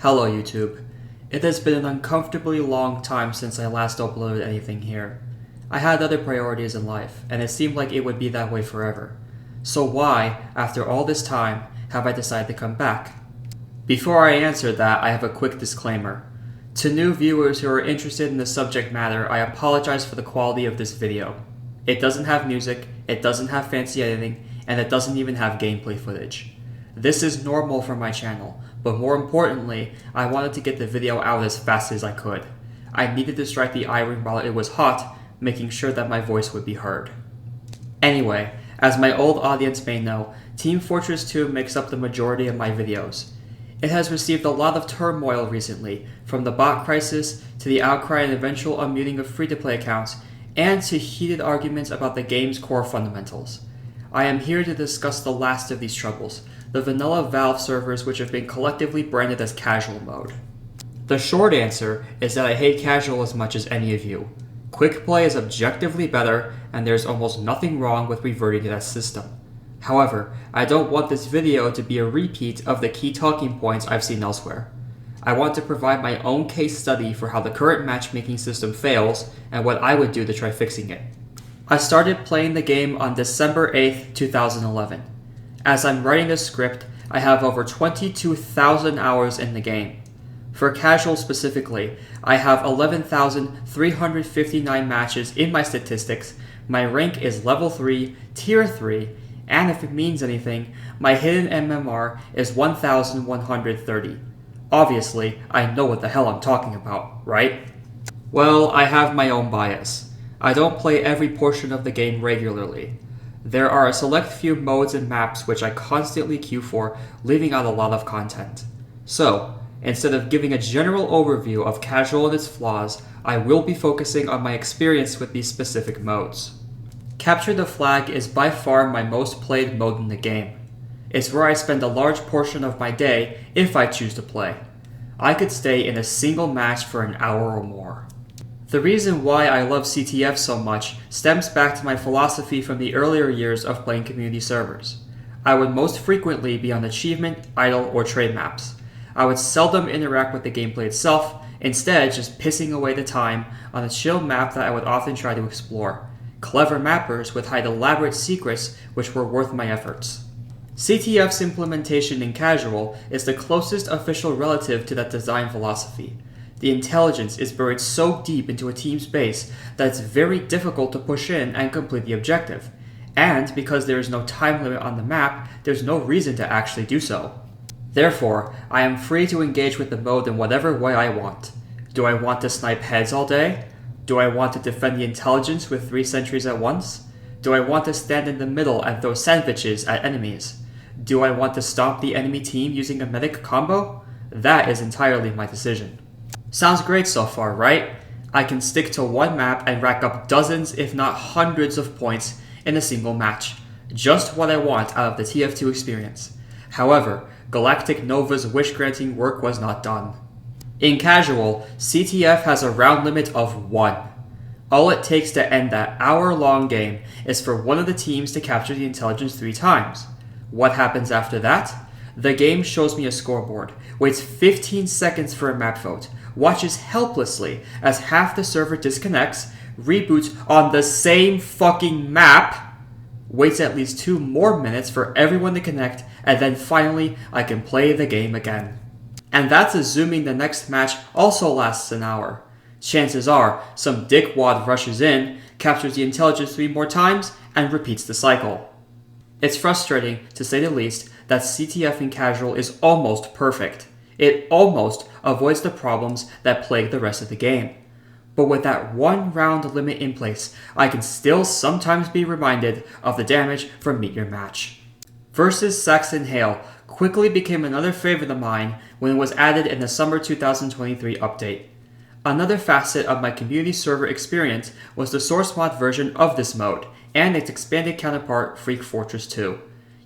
Hello YouTube. It has been an uncomfortably long time since I last uploaded anything here. I had other priorities in life, and it seemed like it would be that way forever. So why, after all this time, have I decided to come back? Before I answer that, I have a quick disclaimer. To new viewers who are interested in the subject matter, I apologize for the quality of this video. It doesn't have music, it doesn't have fancy editing, and it doesn't even have gameplay footage. This is normal for my channel, but more importantly, I wanted to get the video out as fast as I could. I needed to strike the iron while it was hot, making sure that my voice would be heard. Anyway, as my old audience may know, Team Fortress 2 makes up the majority of my videos. It has received a lot of turmoil recently, from the bot crisis to the outcry and eventual unmuting of free-to-play accounts, and to heated arguments about the game's core fundamentals. I am here to discuss the last of these troubles, the vanilla Valve servers which have been collectively branded as casual mode. The short answer is that I hate casual as much as any of you. Quick play is objectively better, and there's almost nothing wrong with reverting to that system. However, I don't want this video to be a repeat of the key talking points I've seen elsewhere. I want to provide my own case study for how the current matchmaking system fails and what I would do to try fixing it. I started playing the game on December 8th, 2011. As I'm writing this script, I have over 22,000 hours in the game. For casual specifically, I have 11,359 matches in my statistics, my rank is level 3, tier 3, and if it means anything, my hidden MMR is 1,130. Obviously, I know what the hell I'm talking about, right? Well, I have my own bias. I don't play every portion of the game regularly. There are a select few modes and maps which I constantly queue for, leaving out a lot of content. So, instead of giving a general overview of casual and its flaws, I will be focusing on my experience with these specific modes. Capture the Flag is by far my most played mode in the game. It's where I spend a large portion of my day if I choose to play. I could stay in a single match for an hour or more. The reason why I love CTF so much stems back to my philosophy from the earlier years of playing community servers. I would most frequently be on achievement, idle, or trade maps. I would seldom interact with the gameplay itself, instead just pissing away the time on a chill map that I would often try to explore. Clever mappers would hide elaborate secrets which were worth my efforts. CTF's implementation in casual is the closest official relative to that design philosophy. The intelligence is buried so deep into a team's base that it's very difficult to push in and complete the objective. And because there is no time limit on the map, there's no reason to actually do so. Therefore, I am free to engage with the mode in whatever way I want. Do I want to snipe heads all day? Do I want to defend the intelligence with 3 sentries at once? Do I want to stand in the middle and throw sandwiches at enemies? Do I want to stomp the enemy team using a medic combo? That is entirely my decision. Sounds great so far, right? I can stick to one map and rack up dozens if not hundreds of points in a single match. Just what I want out of the TF2 experience. However, Galactic Nova's wish-granting work was not done. In casual, CTF has a round limit of 1. All it takes to end that hour-long game is for one of the teams to capture the intelligence 3 times. What happens after that? The game shows me a scoreboard, waits 15 seconds for a map vote, watches helplessly as half the server disconnects, reboots on the same fucking map, waits at least 2 more minutes for everyone to connect, and then finally I can play the game again. And that's assuming the next match also lasts an hour. Chances are, some dickwad rushes in, captures the intelligence 3 more times, and repeats the cycle. It's frustrating, to say the least, that CTF in casual is almost perfect. It almost avoids the problems that plague the rest of the game. But with that 1 round limit in place, I can still sometimes be reminded of the damage from Meet Your Match. Versus Saxton Hale quickly became another favorite of mine when it was added in the summer 2023 update. Another facet of my community server experience was the source mod version of this mode, and its expanded counterpart Freak Fortress 2.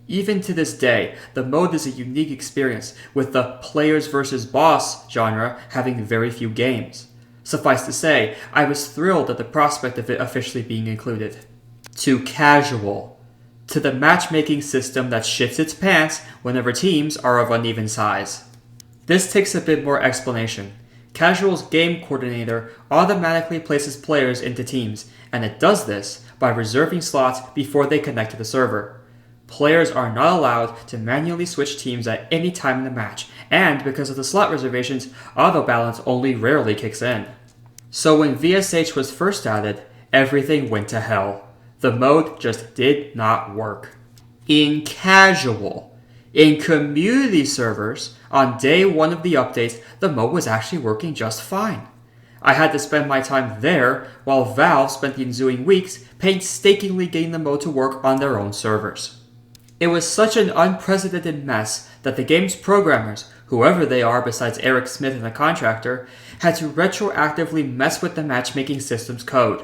Even to this day, the mode is a unique experience, with the players versus boss genre having very few games. Suffice to say, I was thrilled at the prospect of it officially being included. To casual. To the matchmaking system that shits its pants whenever teams are of uneven size. This takes a bit more explanation. Casual's game coordinator automatically places players into teams, and it does this by reserving slots before they connect to the server. Players are not allowed to manually switch teams at any time in the match, and because of the slot reservations, auto balance only rarely kicks in. So when VSH was first added, everything went to hell. The mode just did not work. In casual, in community servers, on day one of the update, the mode was actually working just fine. I had to spend my time there, while Valve spent the ensuing weeks painstakingly getting the mode to work on their own servers. It was such an unprecedented mess that the game's programmers, whoever they are besides Eric Smith and the contractor, had to retroactively mess with the matchmaking system's code.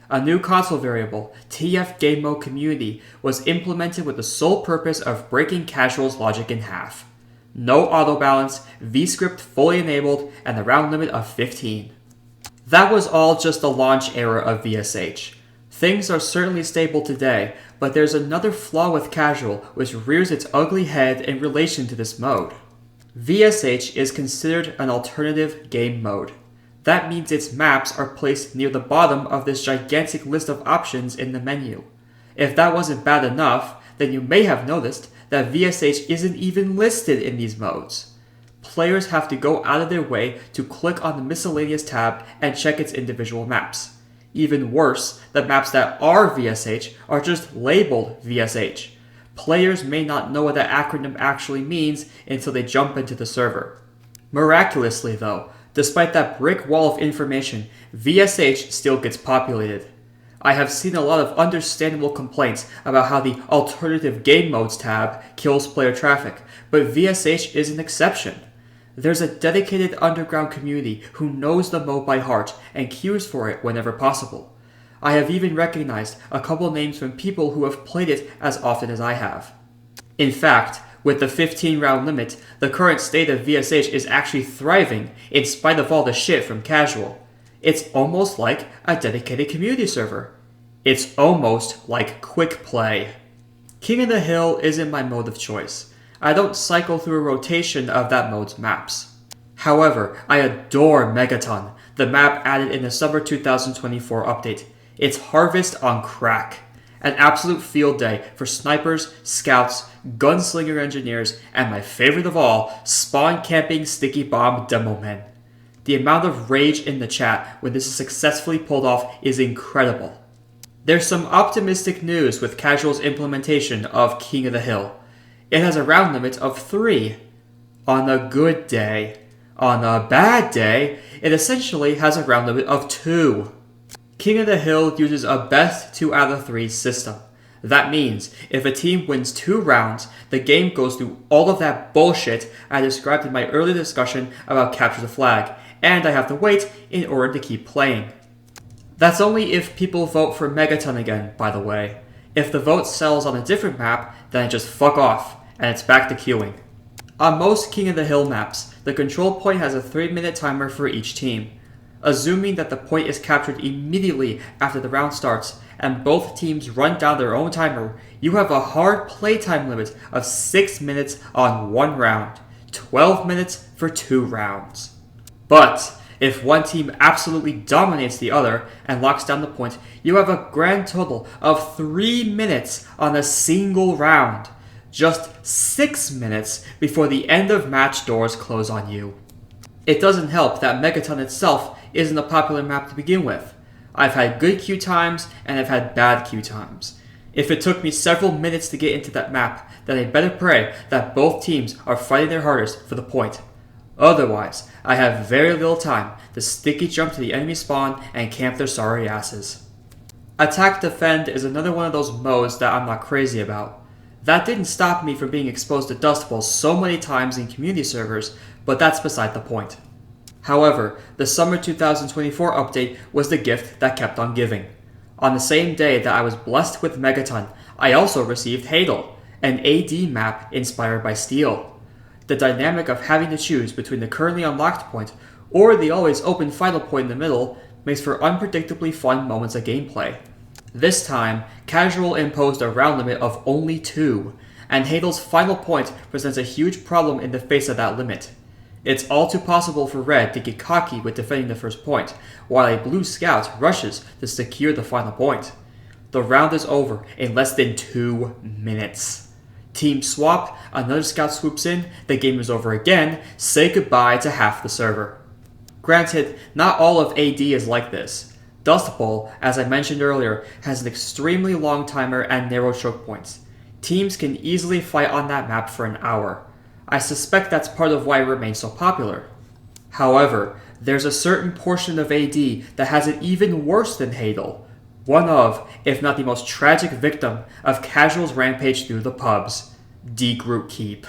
A new console variable, TF Game Mode Community, was implemented with the sole purpose of breaking Casual's logic in half. No auto balance, VScript fully enabled, and the round limit of 15. That was all just the launch era of VSH. Things are certainly stable today, but there's another flaw with Casual which rears its ugly head in relation to this mode. VSH is considered an alternative game mode. That means its maps are placed near the bottom of this gigantic list of options in the menu. If that wasn't bad enough, then you may have noticed that VSH isn't even listed in these modes. Players have to go out of their way to click on the miscellaneous tab and check its individual maps. Even worse, the maps that are VSH are just labeled VSH. Players may not know what that acronym actually means until they jump into the server. Miraculously though, despite that brick wall of information, VSH still gets populated. I have seen a lot of understandable complaints about how the Alternative Game Modes tab kills player traffic, but VSH is an exception. There's a dedicated underground community who knows the mode by heart and queues for it whenever possible. I have even recognized a couple names from people who have played it as often as I have. In fact, with the 15 round limit, the current state of VSH is actually thriving in spite of all the shit from Casual. It's almost like a dedicated community server. It's almost like quick play. King of the Hill isn't my mode of choice. I don't cycle through a rotation of that mode's maps. However, I adore Megaton, the map added in the summer 2024 update. It's Harvest on crack. An absolute field day for snipers, scouts, gunslinger engineers, and my favorite of all, spawn camping sticky bomb demo men. The amount of rage in the chat when this is successfully pulled off is incredible. There's some optimistic news with Casual's implementation of King of the Hill. It has a round limit of 3. On a good day. On a bad day, it essentially has a round limit of 2. King of the Hill uses a best 2 out of 3 system. That means if a team wins 2 rounds, the game goes through all of that bullshit I described in my earlier discussion about Capture the Flag, and I have to wait in order to keep playing. That's only if people vote for Megaton again, by the way. If the vote sells on a different map, then I just fuck off, and it's back to queuing. On most King of the Hill maps, the control point has a 3-minute timer for each team. Assuming that the point is captured immediately after the round starts, and both teams run down their own timer, you have a hard playtime limit of 6 minutes on 1 round, 12 minutes for 2 rounds. But if one team absolutely dominates the other and locks down the point, you have a grand total of 3 minutes on a single round, just 6 minutes before the end of match doors close on you. It doesn't help that Megaton itself isn't a popular map to begin with. I've had good queue times and I've had bad queue times. If it took me several minutes to get into that map, then I better pray that both teams are fighting their hardest for the point. Otherwise, I have very little time to sticky jump to the enemy spawn and camp their sorry asses. Attack Defend is another one of those modes that I'm not crazy about. That didn't stop me from being exposed to Dust Bowl so many times in community servers, but that's beside the point. However, the summer 2024 update was the gift that kept on giving. On the same day that I was blessed with Megaton, I also received Hadel, an AD map inspired by Steel. The dynamic of having to choose between the currently unlocked point or the always open final point in the middle makes for unpredictably fun moments of gameplay. This time, Casual imposed a round limit of only 2, and Hadel's final point presents a huge problem in the face of that limit. It's all too possible for red to get cocky with defending the first point, while a blue scout rushes to secure the final point. The round is over in less than 2 minutes. Team swap, another scout swoops in, the game is over again, say goodbye to half the server. Granted, not all of AD is like this. Dust Bowl, as I mentioned earlier, has an extremely long timer and narrow choke points. Teams can easily fight on that map for an hour. I suspect that's part of why it remains so popular. However, there's a certain portion of AD that has it even worse than Hadel. One of, if not the most tragic victim of casuals rampage through the pubs, Degroot Keep.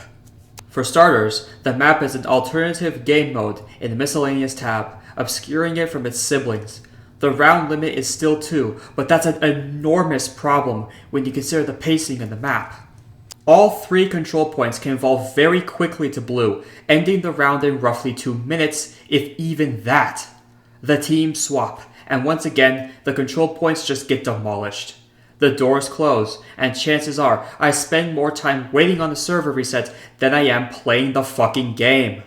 For starters, the map is an alternative game mode in the miscellaneous tab, obscuring it from its siblings. The round limit is still 2, but that's an enormous problem when you consider the pacing of the map. All 3 control points can evolve very quickly to blue, ending the round in roughly 2 minutes, if even that. The team swap, and once again, the control points just get demolished. The doors close, and chances are I spend more time waiting on the server reset than I am playing the fucking game.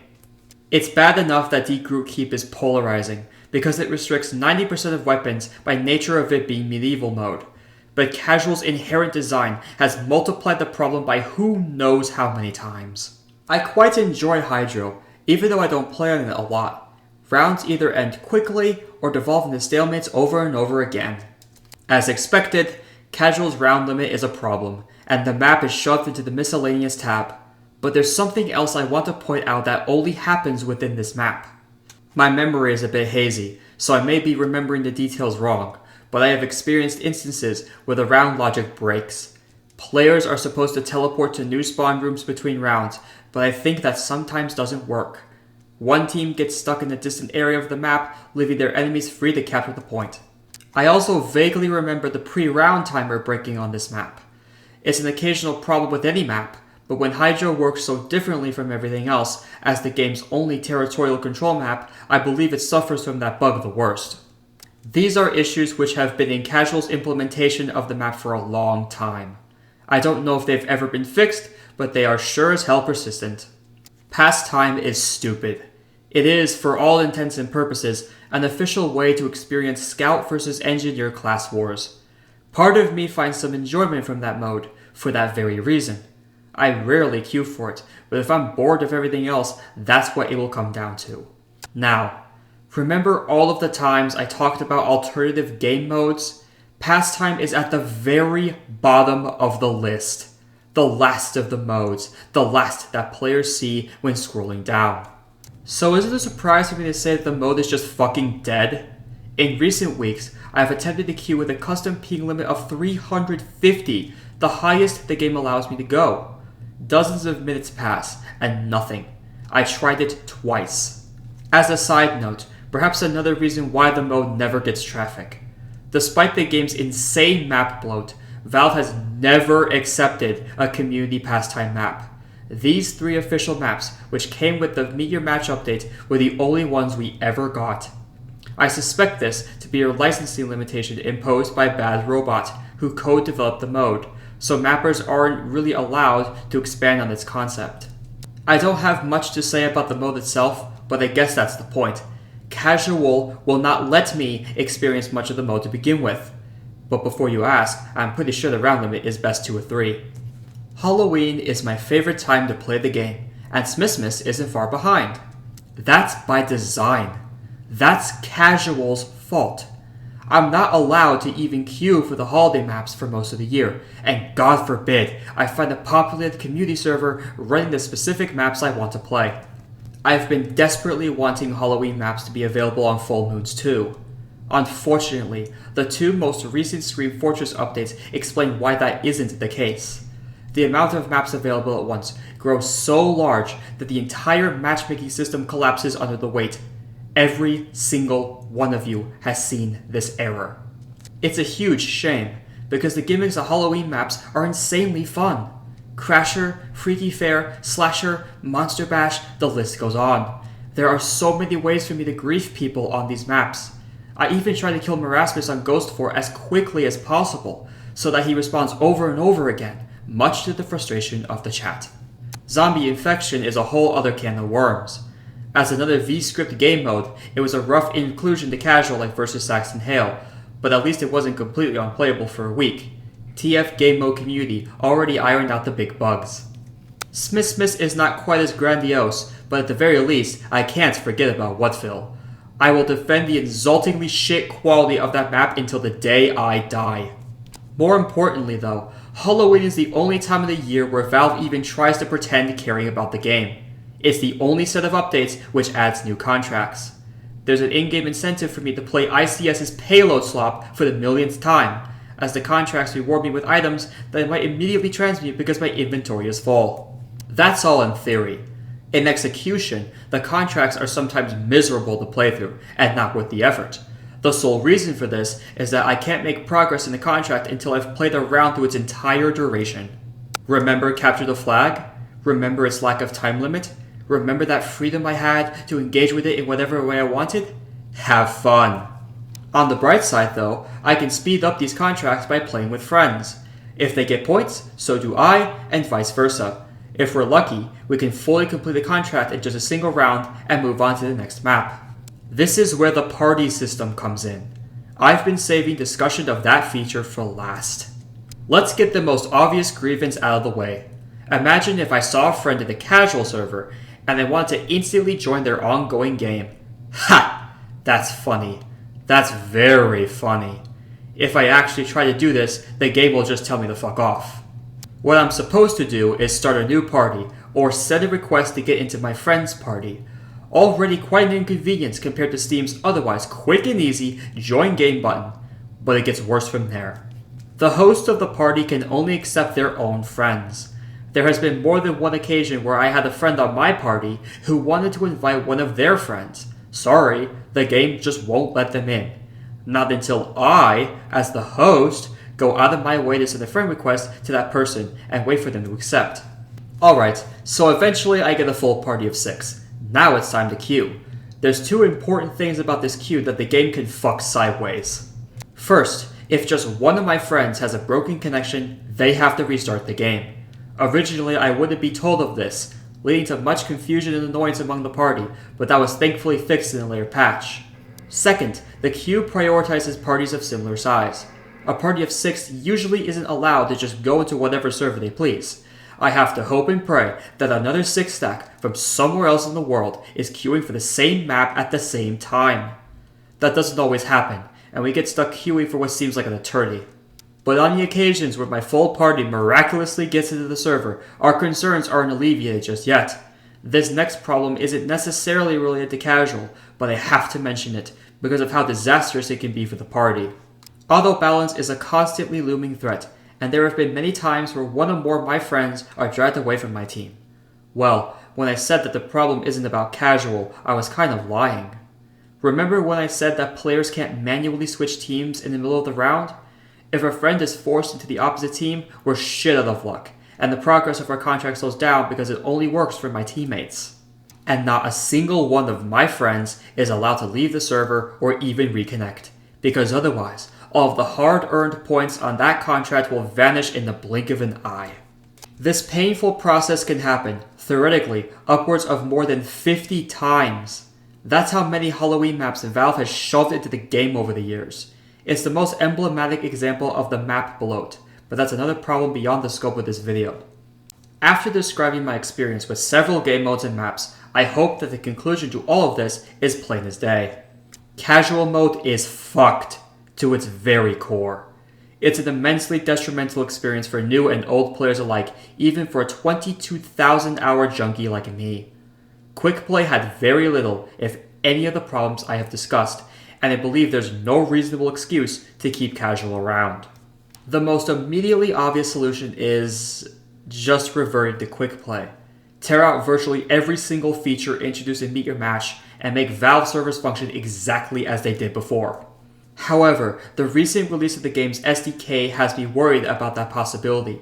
It's bad enough that Degroot Keep is polarizing, because it restricts 90% of weapons by nature of it being medieval mode. But casual's inherent design has multiplied the problem by who knows how many times. I quite enjoy Hydro, even though I don't play on it a lot. Rounds either end quickly or devolve into stalemates over and over again. As expected, casual's round limit is a problem, and the map is shoved into the miscellaneous tab. But there's something else I want to point out that only happens within this map. My memory is a bit hazy, so I may be remembering the details wrong, but I have experienced instances where the round logic breaks. Players are supposed to teleport to new spawn rooms between rounds, but I think that sometimes doesn't work. One team gets stuck in a distant area of the map, leaving their enemies free to capture the point. I also vaguely remember the pre-round timer breaking on this map. It's an occasional problem with any map, but when Hydro works so differently from everything else, as the game's only territorial control map, I believe it suffers from that bug the worst. These are issues which have been in casual's implementation of the map for a long time. I don't know if they've ever been fixed, but they are sure as hell persistent. Pastime is stupid. It is, for all intents and purposes, an official way to experience Scout versus Engineer class wars. Part of me finds some enjoyment from that mode, for that very reason. I rarely queue for it, but if I'm bored of everything else, that's what it will come down to. Now, remember all of the times I talked about alternative game modes? Pastime is at the very bottom of the list. The last of the modes, the last that players see when scrolling down. So is it a surprise for me to say that the mode is just fucking dead? In recent weeks, I have attempted to queue with a custom ping limit of 350, the highest the game allows me to go. Dozens of minutes pass, and nothing. I tried it twice. As a side note, perhaps another reason why the mode never gets traffic. Despite the game's insane map bloat, Valve has never accepted a community pastime map. These 3 official maps, which came with the Meet Your Match update, were the only ones we ever got. I suspect this to be a licensing limitation imposed by Bad Robot, who co-developed the mode, so mappers aren't really allowed to expand on its concept. I don't have much to say about the mode itself, but I guess that's the point. Casual will not let me experience much of the mode to begin with. But before you ask, I'm pretty sure the round limit is best 2 or 3. Halloween is my favorite time to play the game, and Smithmas isn't far behind. That's by design. That's Casual's fault. I'm not allowed to even queue for the holiday maps for most of the year, and God forbid I find a populated community server running the specific maps I want to play. I've been desperately wanting Halloween maps to be available on full moons too. Unfortunately, the 2 most recent Scream Fortress updates explain why that isn't the case. The amount of maps available at once grows so large that the entire matchmaking system collapses under the weight. Every single one of you has seen this error. It's a huge shame, because the gimmicks of Halloween maps are insanely fun. Crasher, Freaky Fair, Slasher, Monster Bash, the list goes on. There are so many ways for me to grief people on these maps. I even try to kill Marasmus on Ghost 4 as quickly as possible, so that he respawns over and over again, much to the frustration of the chat. Zombie infection is a whole other can of worms. As another V-script game mode, it was a rough inclusion to casual like versus Saxton Hale, but at least it wasn't completely unplayable for a week. TF game mode community already ironed out the big bugs. Smith is not quite as grandiose, but at the very least, I can't forget about Whatville. I will defend the insultingly shit quality of that map until the day I die. More importantly though, Halloween is the only time of the year where Valve even tries to pretend caring about the game. It's the only set of updates which adds new contracts. There's an in-game incentive for me to play ICS's payload swap for the millionth time, as the contracts reward me with items that I might immediately transmute because my inventory is full. That's all in theory. In execution, the contracts are sometimes miserable to play through, and not worth the effort. The sole reason for this is that I can't make progress in the contract until I've played a round through its entire duration. Remember Capture the Flag? Remember its lack of time limit? Remember that freedom I had to engage with it in whatever way I wanted? Have fun. On the bright side though, I can speed up these contracts by playing with friends. If they get points, so do I, and vice versa. If we're lucky, we can fully complete the contract in just a single round and move on to the next map. This is where the party system comes in. I've been saving discussion of that feature for last. Let's get the most obvious grievance out of the way. Imagine if I saw a friend in the casual server and they wanted to instantly join their ongoing game. Ha! That's funny. That's very funny. If I actually try to do this, the game will just tell me to fuck off. What I'm supposed to do is start a new party, or send a request to get into my friend's party. Already quite an inconvenience compared to Steam's otherwise quick and easy join game button, but it gets worse from there. The host of the party can only accept their own friends. There has been more than one occasion where I had a friend on my party who wanted to invite one of their friends. Sorry, the game just won't let them in. Not until I, as the host, go out of my way to send a friend request to that person and wait for them to accept. Alright, so eventually I get a full party of 6. Now it's time to queue. There's 2 important things about this queue that the game can fuck sideways. First, if just one of my friends has a broken connection, they have to restart the game. Originally, I wouldn't be told of this, leading to much confusion and annoyance among the party, but that was thankfully fixed in a later patch. Second, the queue prioritizes parties of similar size. A party of 6 usually isn't allowed to just go into whatever server they please. I have to hope and pray that another 6 stack from somewhere else in the world is queuing for the same map at the same time. That doesn't always happen, and we get stuck queuing for what seems like an eternity. But on the occasions where my full party miraculously gets into the server, our concerns aren't alleviated just yet. This next problem isn't necessarily related to casual, but I have to mention it because of how disastrous it can be for the party. Auto balance is a constantly looming threat, and there have been many times where one or more of my friends are dragged away from my team. Well, when I said that the problem isn't about casual, I was kind of lying. Remember when I said that players can't manually switch teams in the middle of the round? If a friend is forced into the opposite team, we're shit out of luck, and the progress of our contract slows down because it only works for my teammates. And not a single one of my friends is allowed to leave the server or even reconnect, because otherwise, all of the hard-earned points on that contract will vanish in the blink of an eye. This painful process can happen, theoretically, upwards of more than 50 times. That's how many Halloween maps Valve has shoved into the game over the years. It's the most emblematic example of the map bloat, but that's another problem beyond the scope of this video. After describing my experience with several game modes and maps, I hope that the conclusion to all of this is plain as day. Casual mode is fucked to its very core. It's an immensely detrimental experience for new and old players alike, even for a 22,000 hour junkie like me. Quick play had very little, if any, of the problems I have discussed, and I believe there's no reasonable excuse to keep casual around. The most immediately obvious solution is just reverting to quick play. Tear out virtually every single feature introduced in Meet Your Match and make Valve servers function exactly as they did before. However, the recent release of the game's SDK has me worried about that possibility.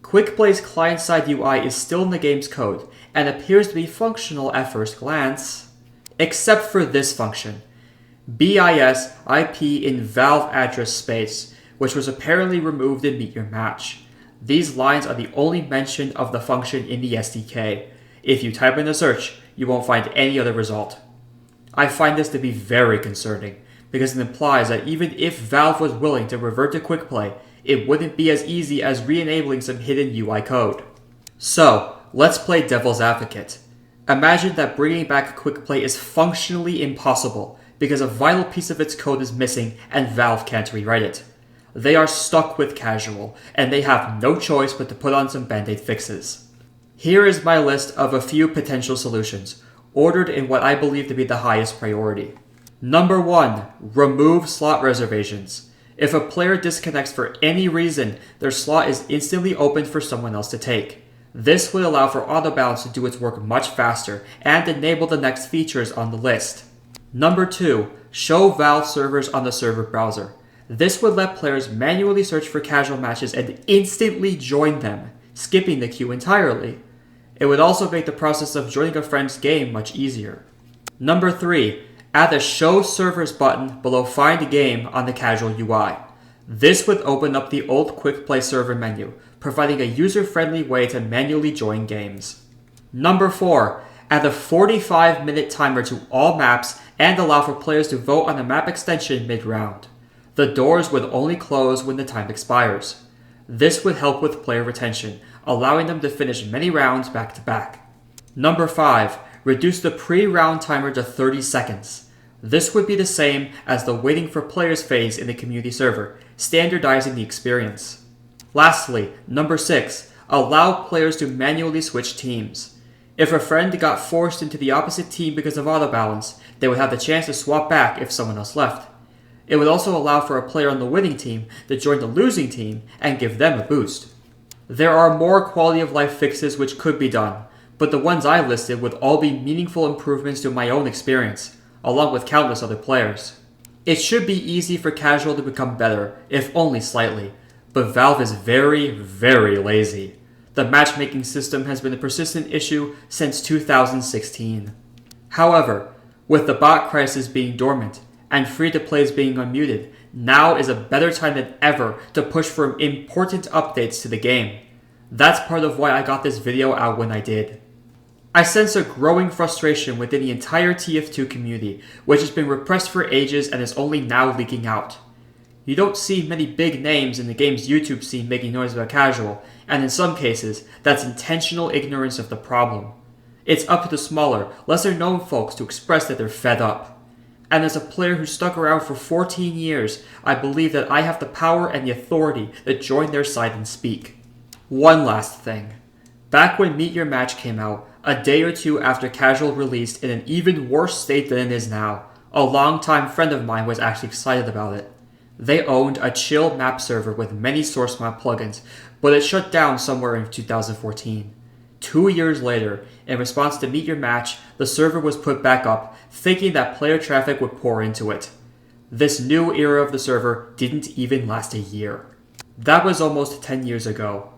Quick Play's client-side UI is still in the game's code and appears to be functional at first glance, except for this function: BIS IP in Valve address space, which was apparently removed in Meet Your Match. These lines are the only mention of the function in the SDK. If you type in a search, you won't find any other result. I find this to be very concerning, because it implies that even if Valve was willing to revert to quick play, it wouldn't be as easy as re-enabling some hidden UI code. So, let's play devil's advocate. Imagine that bringing back quick play is functionally impossible, because a vital piece of its code is missing and Valve can't rewrite it. They are stuck with casual, and they have no choice but to put on some band-aid fixes. Here is my list of a few potential solutions, ordered in what I believe to be the highest priority. Number 1. Remove slot reservations. If a player disconnects for any reason, their slot is instantly opened for someone else to take. This would allow for autobalance to do its work much faster and enable the next features on the list. Number 2. Show Valve servers on the server browser. This would let players manually search for casual matches and instantly join them, skipping the queue entirely. It would also make the process of joining a friend's game much easier. Number 3. Add a Show Servers button below Find Game on the casual UI. This would open up the old Quick Play server menu, providing a user-friendly way to manually join games. Number 4. Add a 45-minute timer to all maps and allow for players to vote on a map extension mid-round. The doors would only close when the time expires. This would help with player retention, allowing them to finish many rounds back-to-back. Number 5. Reduce the pre-round timer to 30 seconds. This would be the same as the waiting for players phase in the community server, standardizing the experience. Lastly, number 6. Allow players to manually switch teams. If a friend got forced into the opposite team because of autobalance, they would have the chance to swap back if someone else left. It would also allow for a player on the winning team to join the losing team and give them a boost. There are more quality of life fixes which could be done, but the ones I listed would all be meaningful improvements to my own experience, along with countless other players. It should be easy for casual to become better, if only slightly, but Valve is very, very lazy. The matchmaking system has been a persistent issue since 2016. However, with the bot crisis being dormant, and free-to-plays being unmuted, now is a better time than ever to push for important updates to the game. That's part of why I got this video out when I did. I sense a growing frustration within the entire TF2 community, which has been repressed for ages and is only now leaking out. You don't see many big names in the game's YouTube scene making noise about casual, and in some cases, that's intentional ignorance of the problem. It's up to the smaller, lesser-known folks to express that they're fed up. And as a player who stuck around for 14 years, I believe that I have the power and the authority to join their side and speak. One last thing. Back when Meet Your Match came out, a day or two after Casual released in an even worse state than it is now, a longtime friend of mine was actually excited about it. They owned a chill map server with many source map plugins, but it shut down somewhere in 2014. 2 years later, in response to Meet Your Match, the server was put back up, thinking that player traffic would pour into it. This new era of the server didn't even last a year. That was almost 10 years ago.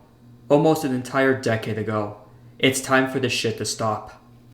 Almost an entire decade ago. It's time for this shit to stop.